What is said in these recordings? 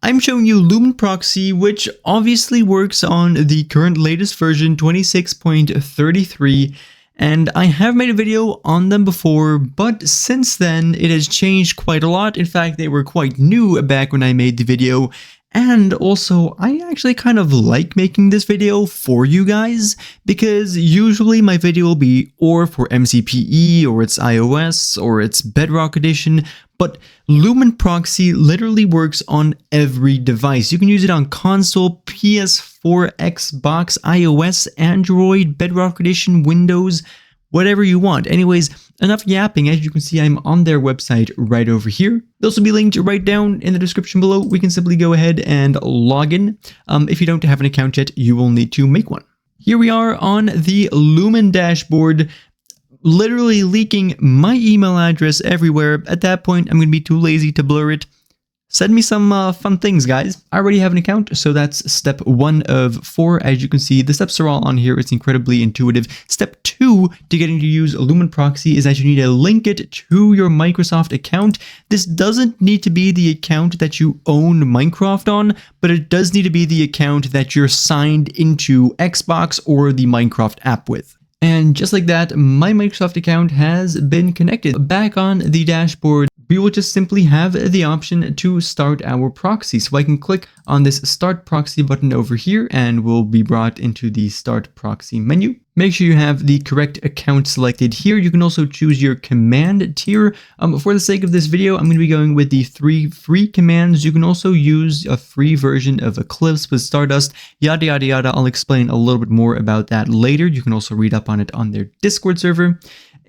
I'm showing you Lumine Proxy, which obviously works on the current latest version 26.33, and I have made a video on them before, but since then it has changed quite a lot. In fact, they were quite new back when I made the video. And also, I actually kind of like making this video for you guys, because usually my video will be or for MCPE, or it's iOS, or it's Bedrock Edition, but Lumine Proxy literally works on every device. You can use it on console, PS4, Xbox, iOS, Android, Bedrock Edition, Windows, whatever you want. Anyways, enough yapping. As you can see, I'm on their website right over here. Those will be linked right down in the description below. We can simply go ahead and log in. If you don't have an account yet, you will need to make one. Here we are on the Lumen dashboard, literally leaking my email address everywhere. At that point, I'm going to be too lazy to blur it. Send me some fun things, guys. I already have an account, so that's step 1 of 4. As you can see, the steps are all on here. It's incredibly intuitive. Step 2 to getting to use Lumine Proxy is that you need to link it to your Microsoft account. This doesn't need to be the account that you own Minecraft on, but it does need to be the account that you're signed into Xbox or the Minecraft app with. And just like that, my Microsoft account has been connected. Back on the dashboard, we will just simply have the option to start our proxy. So I can click on this Start Proxy button over here and we'll be brought into the Start Proxy menu. Make sure you have the correct account selected here. You can also choose your command tier. For the sake of this video, I'm going to be going with the 3 free commands. You can also use a free version of Eclipse with Stardust, yada yada yada. I'll explain a little bit more about that later. You can also read up on it on their Discord server.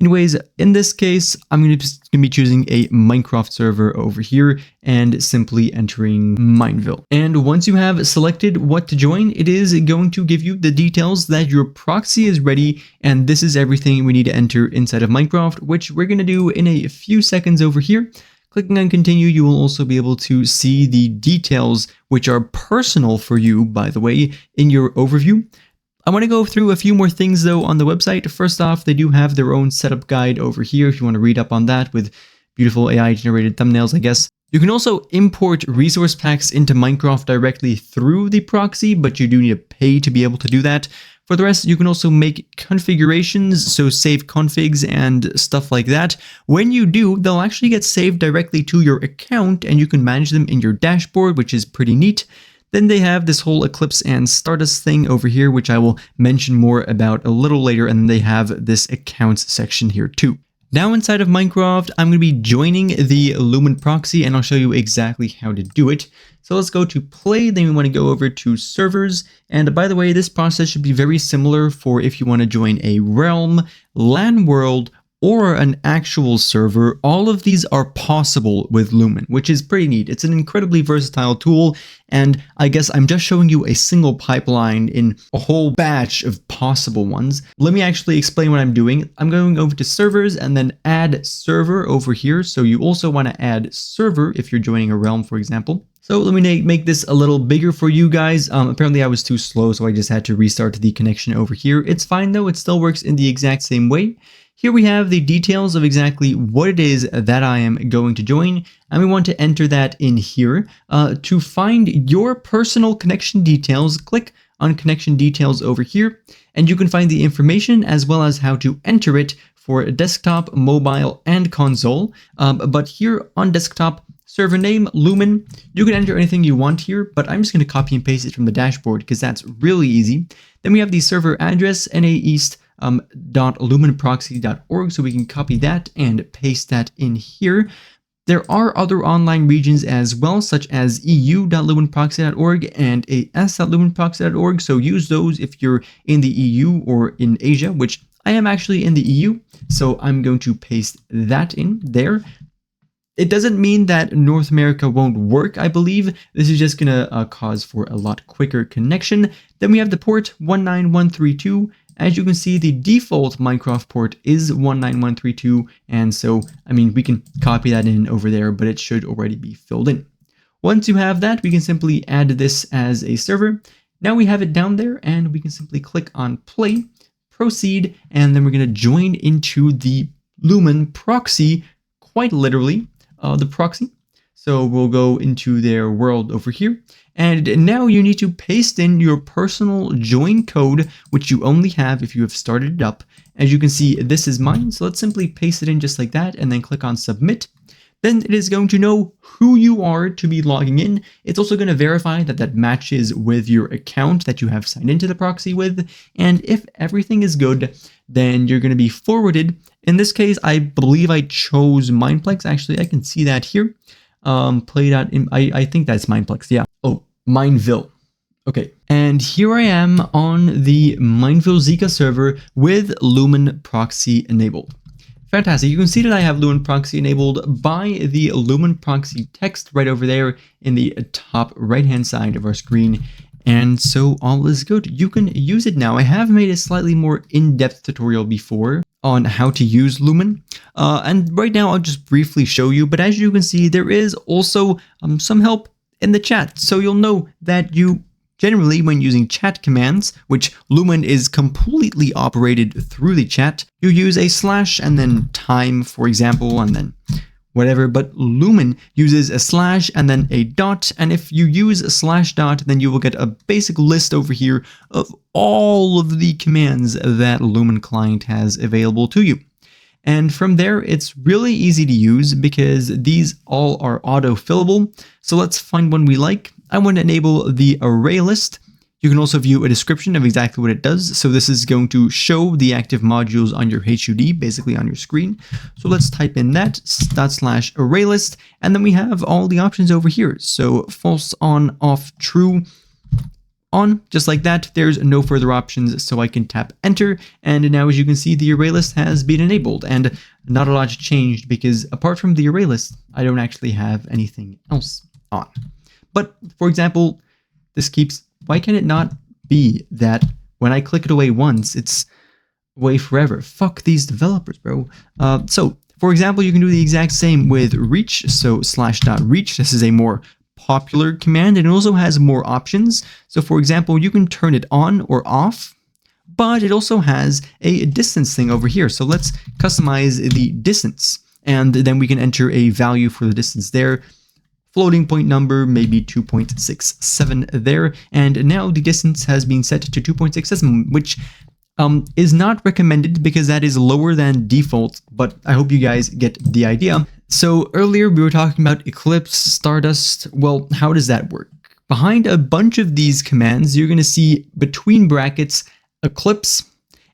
Anyways, in this case, I'm going to be choosing a Minecraft server over here and simply entering Mineville. And once you have selected what to join, it is going to give you the details that your proxy is ready, and this is everything we need to enter inside of Minecraft, which we're going to do in a few seconds over here. Clicking on continue, you will also be able to see the details, which are personal for you, by the way, in your overview. I want to go through a few more things though on the website. First off, they do have their own setup guide over here if you want to read up on that with beautiful AI generated thumbnails, I guess. You can also import resource packs into Minecraft directly through the proxy, but you do need to pay to be able to do that. For the rest, you can also make configurations, so save configs and stuff like that. When you do, they'll actually get saved directly to your account and you can manage them in your dashboard, which is pretty neat. Then they have this whole Eclipse and Stardust thing over here, which I will mention more about a little later, and they have this accounts section here too. Now inside of Minecraft, I'm going to be joining the Lumine Proxy, and I'll show you exactly how to do it. So let's go to play, then we want to go over to servers, and by the way, this process should be very similar for if you want to join a realm, LAN world, or an actual server. All of these are possible with Lumen, which is pretty neat. It's an incredibly versatile tool, and I guess I'm just showing you a single pipeline in a whole batch of possible ones. Let me actually explain what I'm doing. I'm going over to servers and then add server over here. So you also want to add server if you're joining a realm, for example. So let me make this a little bigger for you guys. Apparently I was too slow, so I just had to restart the connection over here. It's fine though, it still works in the exact same way. Here we have the details of exactly what it is that I am going to join, and we want to enter that in here. To find your personal connection details, click on connection details over here, and you can find the information as well as how to enter it for desktop, mobile, and console. But here on desktop, server name, Lumen, you can enter anything you want here, but I'm just going to copy and paste it from the dashboard because that's really easy. Then we have the server address, NA East, .lumenproxy.org, so we can copy that and paste that in here. There are other online regions as well, such as eu.lumenproxy.org and as.lumenproxy.org, so use those if you're in the EU or in Asia, which I am actually in the EU, so I'm going to paste that in there. It doesn't mean that North America won't work, I believe. This is just going to cause for a lot quicker connection. Then we have the port 19132. As you can see, the default Minecraft port is 19132, and so, I mean, we can copy that in over there, but it should already be filled in. Once you have that, we can simply add this as a server. Now we have it down there, and we can simply click on play, proceed, and then we're going to join into the Lumine Proxy, quite literally, the proxy. So we'll go into their world over here. And now you need to paste in your personal join code, which you only have if you have started it up. As you can see, this is mine. So let's simply paste it in just like that and then click on submit. Then it is going to know who you are to be logging in. It's also going to verify that that matches with your account that you have signed into the proxy with. And if everything is good, then you're going to be forwarded. In this case, I believe I chose Mineplex. Actually, I can see that here. I think that's Mineplex. Yeah. Oh, Mineville. Okay. And here I am on the Mineville Zika server with Lumine Proxy enabled. Fantastic. You can see that I have Lumine Proxy enabled by the Lumine Proxy text right over there in the top right-hand side of our screen. And so all is good. You can use it now. I have made a slightly more in-depth tutorial before on how to use Lumen. And right now I'll just briefly show you. But as you can see, there is also some help in the chat. So you'll know that you generally, when using chat commands, which Lumen is completely operated through the chat, you use a slash and then time, for example, and then whatever. But Lumen uses a slash and then a dot. And if you use a slash dot, then you will get a basic list over here of all of the commands that Lumine Client has available to you. And from there, it's really easy to use because these all are auto-fillable. So let's find one we like. I want to enable the array list. You can also view a description of exactly what it does. So this is going to show the active modules on your HUD, basically on your screen. So let's type in that /array list, and then we have all the options over here. So false, on, off, true, on, just like that. There's no further options, so I can tap enter. And now, as you can see, the array list has been enabled, and not a lot changed because apart from the array list, I don't actually have anything else on. But for example, this keeps, why can it not be that when I click it away once, it's away forever? Fuck these developers, bro. So for example, you can do the exact same with reach. So /.reach, this is a more popular command, and it also has more options. So for example, you can turn it on or off, but it also has a distance thing over here. So let's customize the distance, and then we can enter a value for the distance there. Floating point number, maybe 2.67 there. And now the distance has been set to 2.67, which is not recommended because that is lower than default, but I hope you guys get the idea. So earlier we were talking about Eclipse, Stardust. Well, how does that work? Behind a bunch of these commands, you're going to see between brackets Eclipse,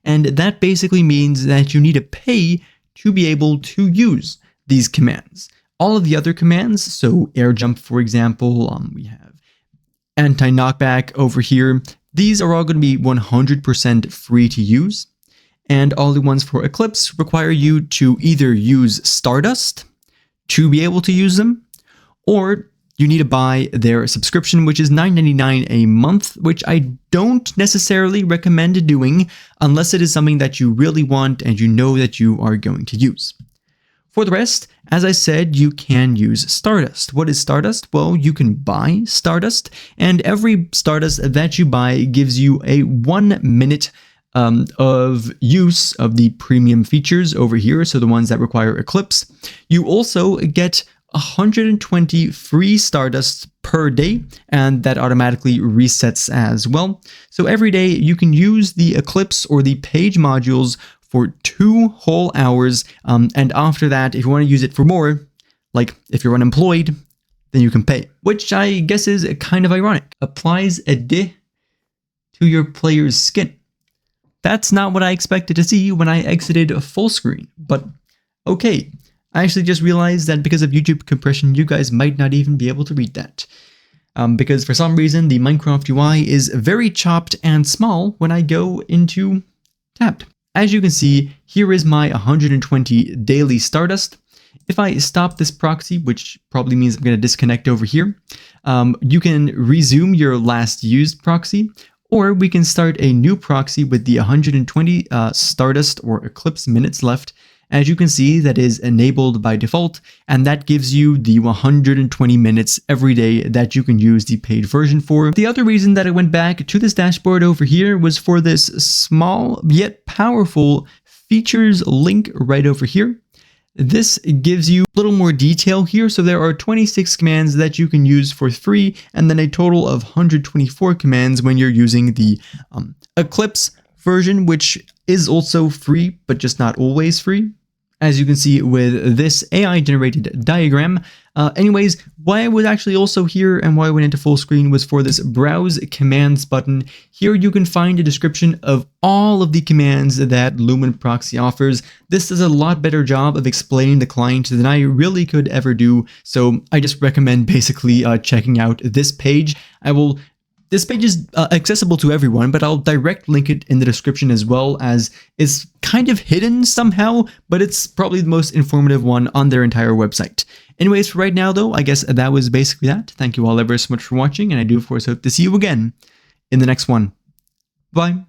and that basically means that you need to pay to be able to use these commands. All of the other commands, so air jump, for example, we have anti-knockback over here. These are all going to be 100% free to use. And all the ones for Eclipse require you to either use Stardust to be able to use them, or you need to buy their subscription, which is $9.99 a month, which I don't necessarily recommend doing unless it is something that you really want and you know that you are going to use. For the rest, as I said, you can use Stardust. What is Stardust? Well, you can buy Stardust, and every Stardust that you buy gives you a 1 minute of use of the premium features over here, so the ones that require Eclipse. You also get 120 free Stardust per day, and that automatically resets as well. So every day you can use the Eclipse or the page modules for 2 whole hours, and after that, if you want to use it for more, like if you're unemployed, then you can pay, which I guess is kind of ironic. Applies a D to your player's skin. That's not what I expected to see when I exited full screen, but okay. I actually just realized that because of YouTube compression, you guys might not even be able to read that. Because for some reason, the Minecraft UI is very chopped and small when I go into tabbed. As you can see, here is my 120 daily Stardust. If I stop this proxy, which probably means I'm going to disconnect over here, you can resume your last used proxy, or we can start a new proxy with the 120 Stardust or Eclipse minutes left. As you can see, that is enabled by default, and that gives you the 120 minutes every day that you can use the paid version for. The other reason that I went back to this dashboard over here was for this small yet powerful features link right over here. This gives you a little more detail here. So there are 26 commands that you can use for free, and then a total of 124 commands when you're using the Eclipse version, which is also free, but just not always free, as you can see with this AI generated diagram. Anyways, why I was actually also here and why I went into full screen was for this browse commands button. Here you can find a description of all of the commands that Lumine Proxy offers. This does a lot better job of explaining the client than I really could ever do. So I just recommend basically checking out this page. This page is accessible to everyone, but I'll direct link it in the description as well, as it's kind of hidden somehow, but it's probably the most informative one on their entire website. Anyways, for right now though, I guess that was basically that. Thank you all ever so much for watching, and I do of course hope to see you again in the next one. Bye.